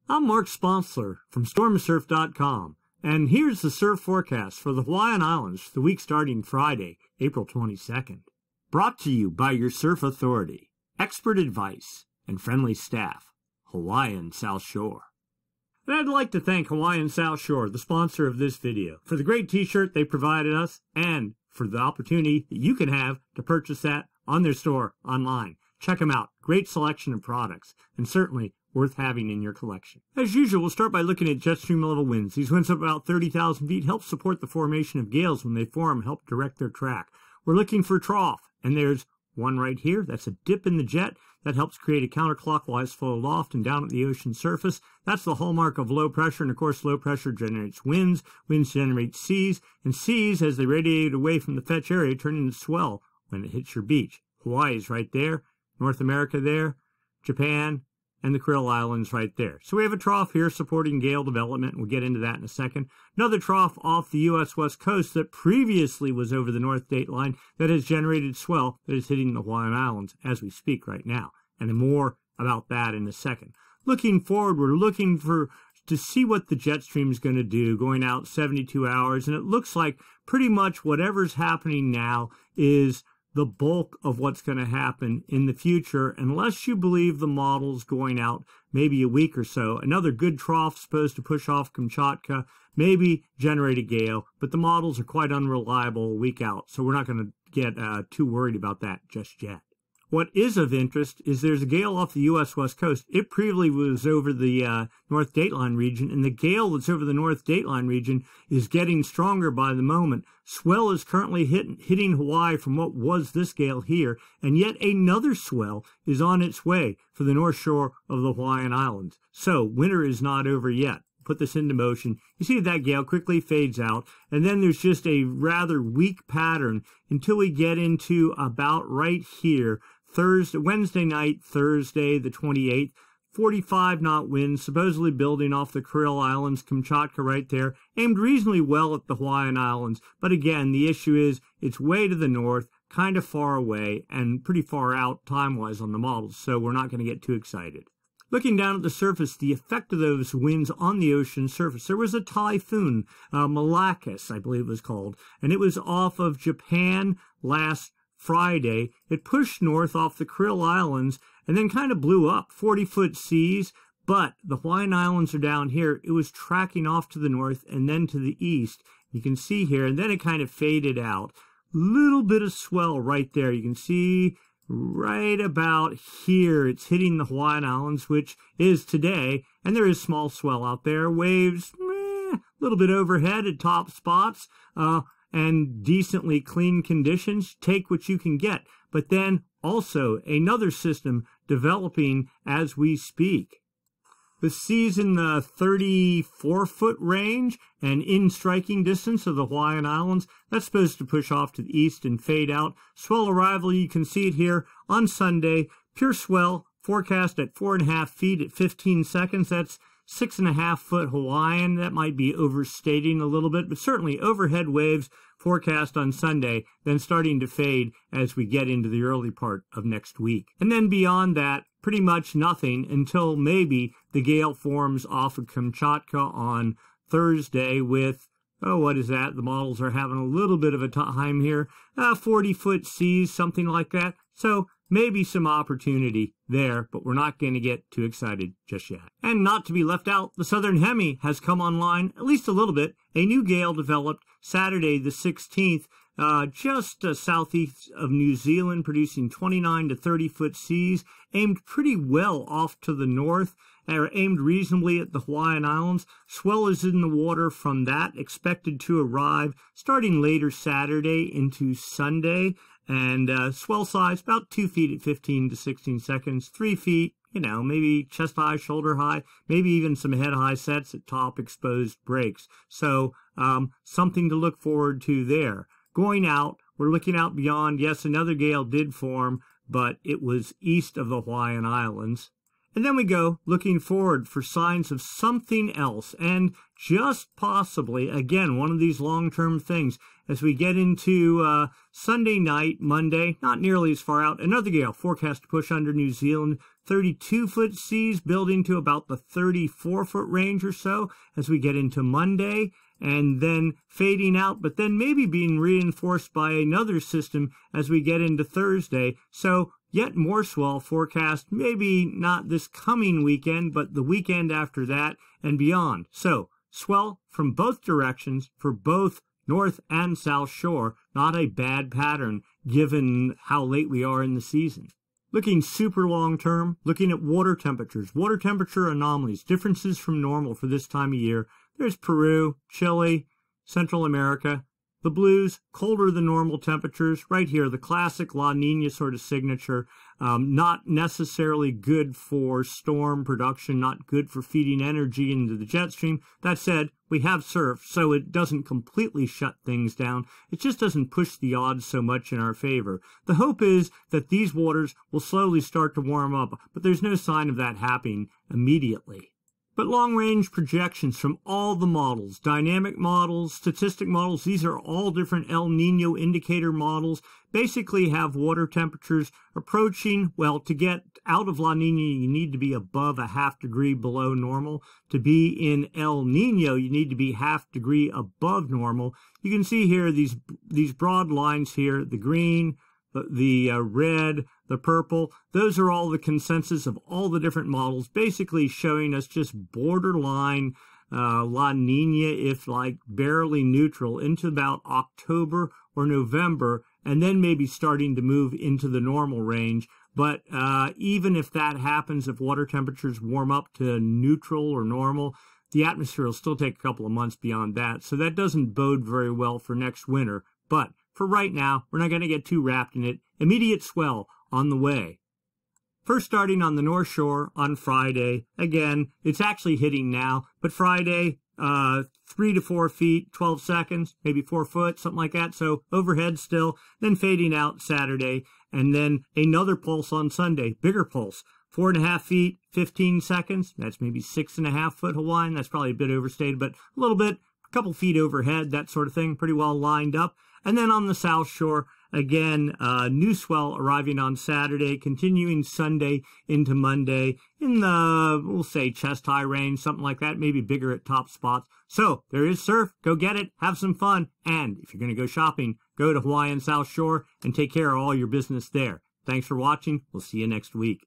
I'm Mark Sponsler from stormsurf.com, and here's the surf forecast for the Hawaiian Islands for the week starting Friday, April 22nd. Brought to you by your surf authority, expert advice, and friendly staff, Hawaiian South Shore. And I'd like to thank Hawaiian South Shore, the sponsor of this video, for the great t-shirt they provided us and for the opportunity that you can have to purchase that on their store online. Check them out. Great selection of products, and certainly worth having in your collection. As usual, we'll start by looking at jet stream level winds. These winds up about 30,000 feet help support the formation of gales when they form, help direct their track. We're looking for trough, and there's one right here. That's a dip in the jet. That helps create a counterclockwise flow aloft and down at the ocean surface. That's the hallmark of low pressure, and of course low pressure generates winds. Winds generate seas, and seas, as they radiate away from the fetch area, turn into swell when it hits your beach. Hawaii is right there, North America there, Japan, and the Kuril Islands right there. So we have a trough here supporting gale development. We'll get into that in a second. Another trough off the U.S. West Coast that previously was over the North Dateline that has generated swell that is hitting the Hawaiian Islands as we speak right now. And more about that in a second. Looking forward, we're looking to see what the jet stream is going to do going out 72 hours. And it looks like pretty much whatever's happening now is the bulk of what's going to happen in the future, unless you believe the model's going out maybe a week or so. Another good trough supposed to push off Kamchatka, maybe generate a gale, but the models are quite unreliable a week out, so we're not going to get too worried about that just yet. What is of interest is there's a gale off the U.S. West Coast. It previously was over the North Dateline region, and the gale that's over the North Dateline region is getting stronger by the moment. Swell is currently hitting Hawaii from what was this gale here, and yet another swell is on its way for the north shore of the Hawaiian Islands. So winter is not over yet. Put this into motion. You see that gale quickly fades out, and then there's just a rather weak pattern until we get into about right here, Wednesday night, Thursday the 28th, 45 knot winds, supposedly building off the Kuril Islands, Kamchatka right there, aimed reasonably well at the Hawaiian Islands. But again, the issue is it's way to the north, kind of far away, and pretty far out time-wise on the models, so we're not going to get too excited. Looking down at the surface, the effect of those winds on the ocean surface, there was a typhoon, Malacus, I believe it was called, and it was off of Japan last Friday. It pushed north off the Kuril Islands and then kind of blew up, 40-foot seas, but the Hawaiian Islands are down here. It was tracking off to the north and then to the east. You can see here, and then it kind of faded out. Little bit of swell right there. You can see right about here, it's hitting the Hawaiian Islands, which is today, and there is small swell out there. Waves, a little bit overhead at top spots, and decently clean conditions. Take what you can get. But then also another system developing as we speak. The seas in the 34-foot range and in striking distance of the Hawaiian Islands, that's supposed to push off to the east and fade out. Swell arrival, you can see it here on Sunday. Pure swell, forecast at 4.5 feet at 15 seconds. That's 6.5 foot Hawaiian. That might be overstating a little bit, but certainly overhead waves forecast on Sunday, then starting to fade as we get into the early part of next week. And then beyond that, pretty much nothing until maybe the gale forms off of Kamchatka on Thursday with, what is that? The models are having a little bit of a time here. 40-foot seas, something like that. So maybe some opportunity there, but we're not going to get too excited just yet. And not to be left out, the southern hemi has come online at least a little bit. A new gale developed Saturday the 16th, just southeast of New Zealand, producing 29 to 30-foot seas, aimed pretty well off to the north, aimed reasonably at the Hawaiian Islands. Swell is in the water from that, expected to arrive starting later Saturday into Sunday. And swell size, about 2 feet at 15 to 16 seconds, 3 feet, maybe chest high, shoulder high, maybe even some head high sets at top exposed breaks. So something to look forward to there. Going out, we're looking out beyond. Yes, another gale did form, but it was east of the Hawaiian Islands. And then we go looking forward for signs of something else, and just possibly, again, one of these long-term things. As we get into Sunday night, Monday, not nearly as far out, another gale forecast to push under New Zealand, 32-foot seas building to about the 34-foot range or so as we get into Monday, and then fading out, but then maybe being reinforced by another system as we get into Thursday. So yet more swell forecast, maybe not this coming weekend, but the weekend after that and beyond. So swell from both directions for both North and South Shore, not a bad pattern given how late we are in the season. Looking super long term, looking at water temperature anomalies, differences from normal for this time of year. There's Peru, Chile, Central America. The blues, colder than normal temperatures. Right here, the classic La Nina sort of signature. Not necessarily good for storm production, not good for feeding energy into the jet stream. That said, we have surf, so it doesn't completely shut things down. It just doesn't push the odds so much in our favor. The hope is that these waters will slowly start to warm up, but there's no sign of that happening immediately. But long-range projections from all the models, dynamic models, statistic models, these are all different El Nino indicator models, basically have water temperatures approaching, well, to get out of La Nina, you need to be above a ½ degree below normal. To be in El Nino, you need to be ½ degree above normal. You can see here these broad lines here, the green, the red, the purple, those are all the consensus of all the different models, basically showing us just borderline La Nina, if like barely neutral, into about October or November, and then maybe starting to move into the normal range. But even if that happens, if water temperatures warm up to neutral or normal, the atmosphere will still take a couple of months beyond that. So that doesn't bode very well for next winter. But for right now, we're not going to get too wrapped in it. Immediate swell on the way. First starting on the North Shore on Friday. Again, it's actually hitting now, but Friday, 3 to 4 feet, 12 seconds, maybe 4 foot, something like that. So overhead still, then fading out Saturday, and then another pulse on Sunday, bigger pulse, 4.5 feet, 15 seconds. That's maybe 6.5 foot Hawaiian. That's probably a bit overstated, but a little bit, a couple feet overhead, that sort of thing, pretty well lined up. And then on the South Shore, again, new swell arriving on Saturday, continuing Sunday into Monday in the, we'll say, chest-high range, something like that, maybe bigger at top spots. So there is surf. Go get it. Have some fun. And if you're going to go shopping, go to Hawaiian South Shore and take care of all your business there. Thanks for watching. We'll see you next week.